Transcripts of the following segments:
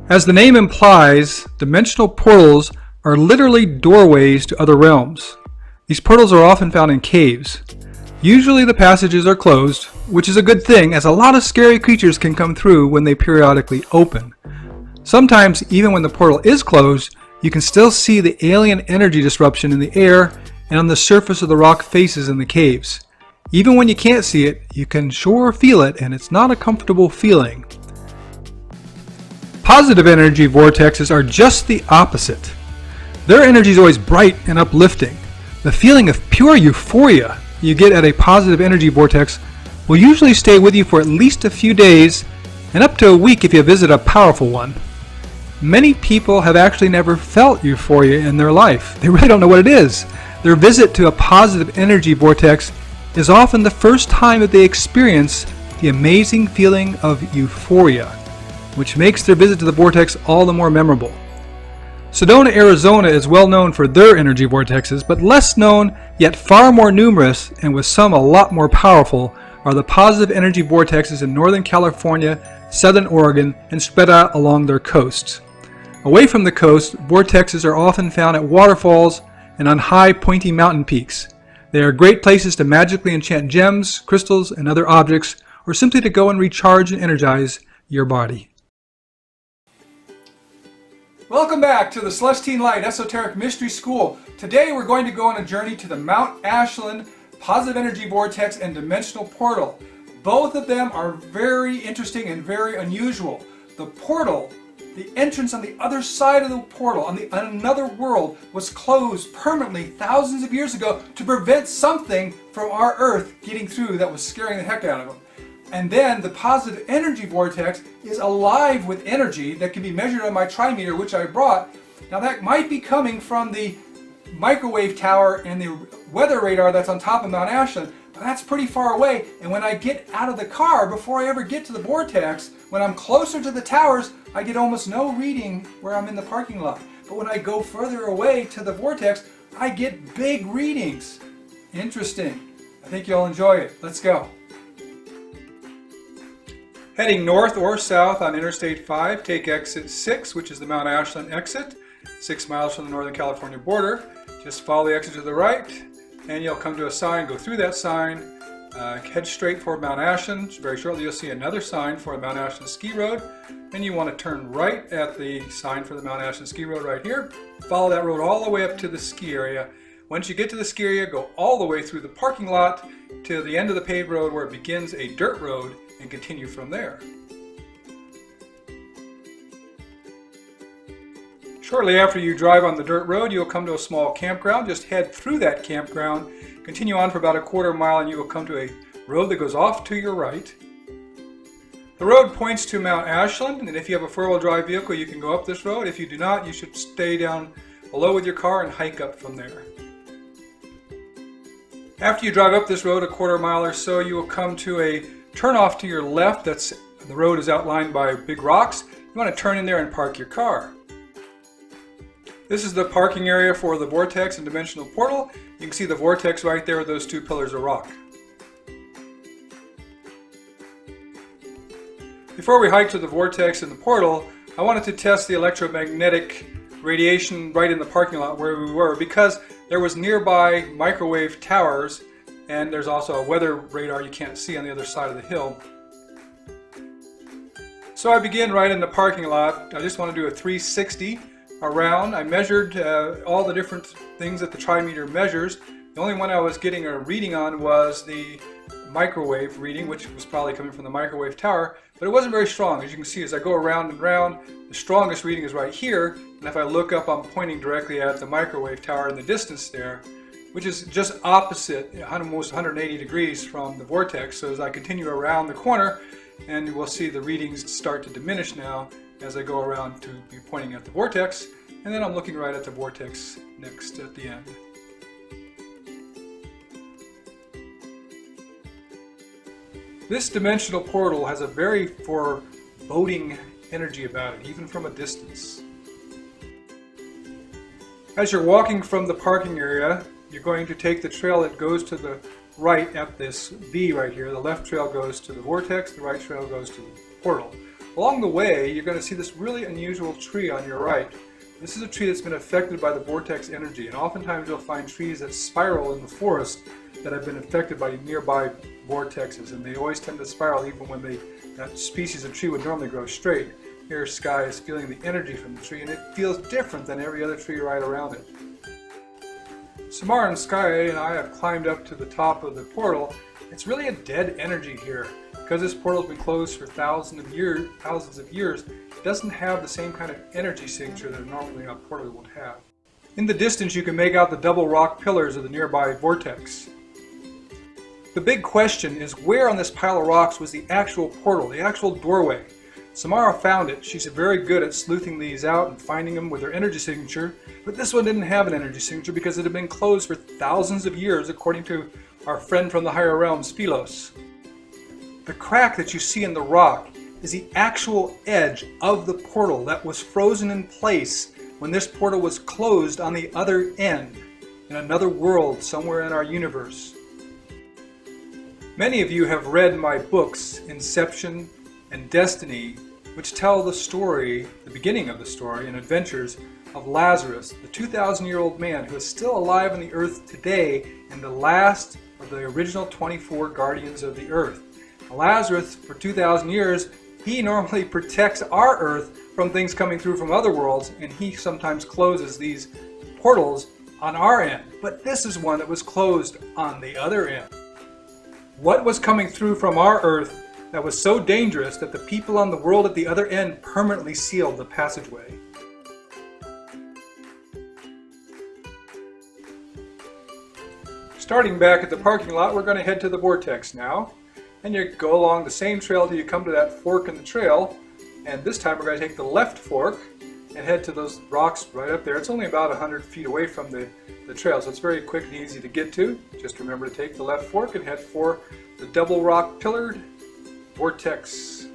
As the name implies, dimensional portals are literally doorways to other realms. These portals are often found in caves. Usually the passages are closed, which is a good thing as a lot of scary creatures can come through when they periodically open. Sometimes, even when the portal is closed, you can still see the alien energy disruption in the air and on the surface of the rock faces in the caves. Even when you can't see it, you can sure feel it, and it's not a comfortable feeling. Positive energy vortexes are just the opposite. Their energy is always bright and uplifting. The feeling of pure euphoria you get at a positive energy vortex will usually stay with you for at least a few days and up to a week if you visit a powerful one. Many people have actually never felt euphoria in their life. They really don't know what it is. Their visit to a positive energy vortex is often the first time that they experience the amazing feeling of euphoria, which makes their visit to the vortex all the more memorable. Sedona, Arizona is well known for their energy vortexes, but less known, yet far more numerous, and with some a lot more powerful, are the positive energy vortexes in Northern California, Southern Oregon, and spread out along their coasts. Away from the coast, vortexes are often found at waterfalls and on high, pointy mountain peaks. They are great places to magically enchant gems, crystals, and other objects, or simply to go and recharge and energize your body. Welcome back to the Celestine Light Esoteric Mystery School. Today we're going to go on a journey to the Mount Ashland Positive Energy Vortex and Dimensional Portal. Both of them are very interesting and very unusual. The portal, the entrance on the other side of the portal, on another world, was closed permanently thousands of years ago to prevent something from our Earth getting through that was scaring the heck out of them. And then the positive energy vortex is alive with energy that can be measured on my Trimeter, which I brought. Now that might be coming from the microwave tower and the weather radar that's on top of Mount Ashland, but that's pretty far away. And when I get out of the car, before I ever get to the vortex, when I'm closer to the towers, I get almost no reading where I'm in the parking lot. But when I go further away to the vortex, I get big readings. Interesting. I think you'll enjoy it. Let's go. Heading north or south on Interstate 5, take exit 6, which is the Mount Ashland exit, 6 miles from the Northern California border. Just follow the exit to the right, and you'll come to a sign. Go through that sign, head straight for Mount Ashland. Very shortly you'll see another sign for the Mount Ashland Ski Road. Then you want to turn right at the sign for the Mount Ashland Ski Road right here. Follow that road all the way up to the ski area. Once you get to the ski area, go all the way through the parking lot to the end of the paved road where it begins a dirt road, and continue from there. Shortly after you drive on the dirt road, you'll come to a small campground. Just head through that campground, continue on for about a quarter mile, and you will come to a road that goes off to your right. The road points to Mount Ashland, and if you have a four-wheel drive vehicle, you can go up this road. If you do not, you should stay down below with your car and hike up from there. After you drive up this road a quarter mile or so, you will come to a turn off to your left. The road is outlined by big rocks. You want to turn in there and park your car. This is the parking area for the vortex and dimensional portal. You can see the vortex right there with those two pillars of rock. Before we hike to the vortex and the portal, I wanted to test the electromagnetic radiation right in the parking lot where we were, because there was nearby microwave towers, and there's also a weather radar you can't see on the other side of the hill. So I begin right in the parking lot. I just want to do a 360 around. I measured all the different things that the Trimeter measures. The only one I was getting a reading on was the microwave reading, which was probably coming from the microwave tower, but it wasn't very strong. As you can see, as I go around and around, the strongest reading is right here, and if I look up, I'm pointing directly at the microwave tower in the distance there, which is just opposite, almost 180 degrees from the vortex. So as I continue around the corner, and we'll see the readings start to diminish now as I go around to be pointing at the vortex, and then I'm looking right at the vortex next at the end. This dimensional portal has a very foreboding energy about it, even from a distance. As you're walking from the parking area, you're going to take the trail that goes to the right at this V right here. The left trail goes to the vortex, the right trail goes to the portal. Along the way, you're going to see this really unusual tree on your right. This is a tree that's been affected by the vortex energy, and oftentimes you'll find trees that spiral in the forest that have been affected by nearby vortexes, and they always tend to spiral even when that species of tree would normally grow straight. Here Sky is feeling the energy from the tree, and it feels different than every other tree right around it. Samara and Sky and I have climbed up to the top of the portal. It's really a dead energy here. Because this portal has been closed for thousands of years, it doesn't have the same kind of energy signature that normally a portal would have. In the distance you can make out the double rock pillars of the nearby vortex. The big question is, where on this pile of rocks was the actual portal, the actual doorway? Samara found it. She's very good at sleuthing these out and finding them with her energy signature, but this one didn't have an energy signature because it had been closed for thousands of years, according to our friend from the higher realms, Philos. The crack that you see in the rock is the actual edge of the portal that was frozen in place when this portal was closed on the other end, in another world somewhere in our universe. Many of you have read my books, Inception and Destiny, which tell the story, the beginning of the story and adventures of Lazarus, the 2,000-year-old man who is still alive on the earth today and the last of the original 24 guardians of the earth. Lazarus, for 2,000 years, he normally protects our earth from things coming through from other worlds, and he sometimes closes these portals on our end. But this is one that was closed on the other end. What was coming through from our earth that was so dangerous that the people on the world at the other end permanently sealed the passageway? Starting back at the parking lot, we're going to head to the vortex now. And you go along the same trail till you come to that fork in the trail, and this time we're going to take the left fork and head to those rocks right up there. It's only about 100 feet away from the trail, so it's very quick and easy to get to. Just remember to take the left fork and head for the double rock pillared vortex.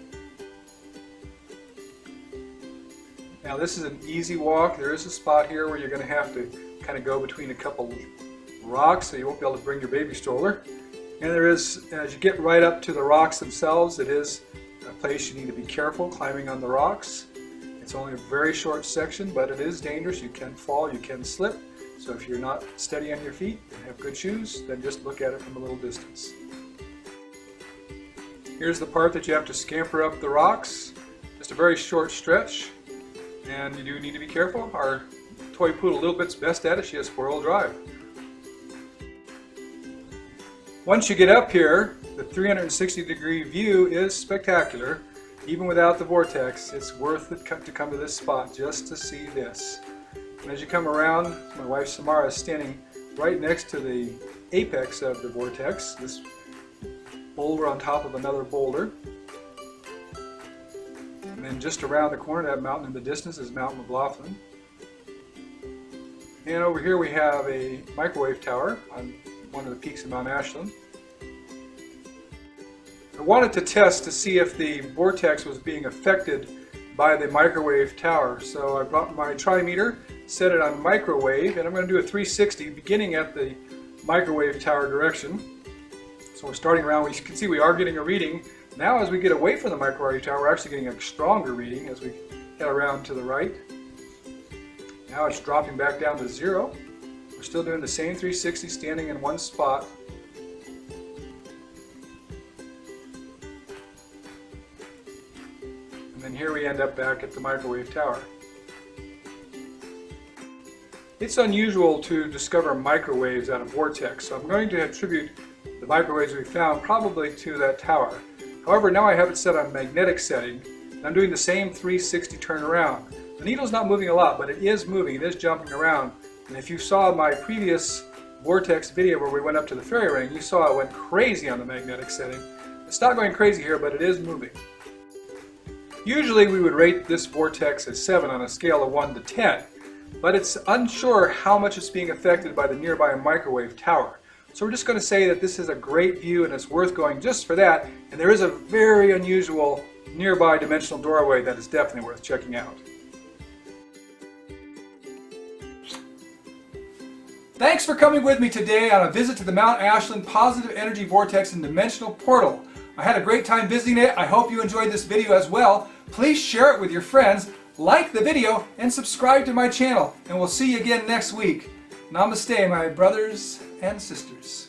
Now this is an easy walk. There is a spot here where you're going to have to kind of go between a couple rocks, so you won't be able to bring your baby stroller. And there is, as you get right up to the rocks themselves, it is a place you need to be careful climbing on the rocks. It's only a very short section, but it is dangerous. You can fall, you can slip. So if you're not steady on your feet and have good shoes, then just look at it from a little distance. Here's the part that you have to scamper up the rocks. Just a very short stretch, and you do need to be careful. Our toy poodle Little Bit's best at it. She has 4-wheel drive. Once you get up here, the 360-degree view is spectacular. Even without the vortex, it's worth it to come to this spot just to see this. And as you come around, my wife Samara is standing right next to the apex of the vortex, this boulder on top of another boulder. And then just around the corner, that mountain in the distance is Mount McLaughlin. And over here we have a microwave tower on one of the peaks of Mount Ashland. I wanted to test to see if the vortex was being affected by the microwave tower. So I brought my Trimeter, set it on microwave, and I'm going to do a 360 beginning at the microwave tower direction. So we're starting around, you can see we are getting a reading. Now as we get away from the microwave tower, we're actually getting a stronger reading as we head around to the right. Now it's dropping back down to 0. We're still doing the same 360, standing in one spot. And then here we end up back at the microwave tower. It's unusual to discover microwaves at a vortex, so I'm going to attribute the microwaves we found probably to that tower. However, now I have it set on magnetic setting, and I'm doing the same 360 turn around. The needle's not moving a lot, but it is moving, it is jumping around. And if you saw my previous vortex video where we went up to the fairy ring, you saw it went crazy on the magnetic setting. It's not going crazy here, but it is moving. Usually we would rate this vortex as 7 on a scale of 1 to 10, but it's unsure how much it's being affected by the nearby microwave tower. So we're just going to say that this is a great view and it's worth going just for that, and there is a very unusual nearby dimensional doorway that is definitely worth checking out. Thanks for coming with me today on a visit to the Mount Ashland Positive Energy Vortex and Dimensional Portal. I had a great time visiting it. I hope you enjoyed this video as well. Please share it with your friends, like the video, and subscribe to my channel. And we'll see you again next week. Namaste, my brothers and sisters.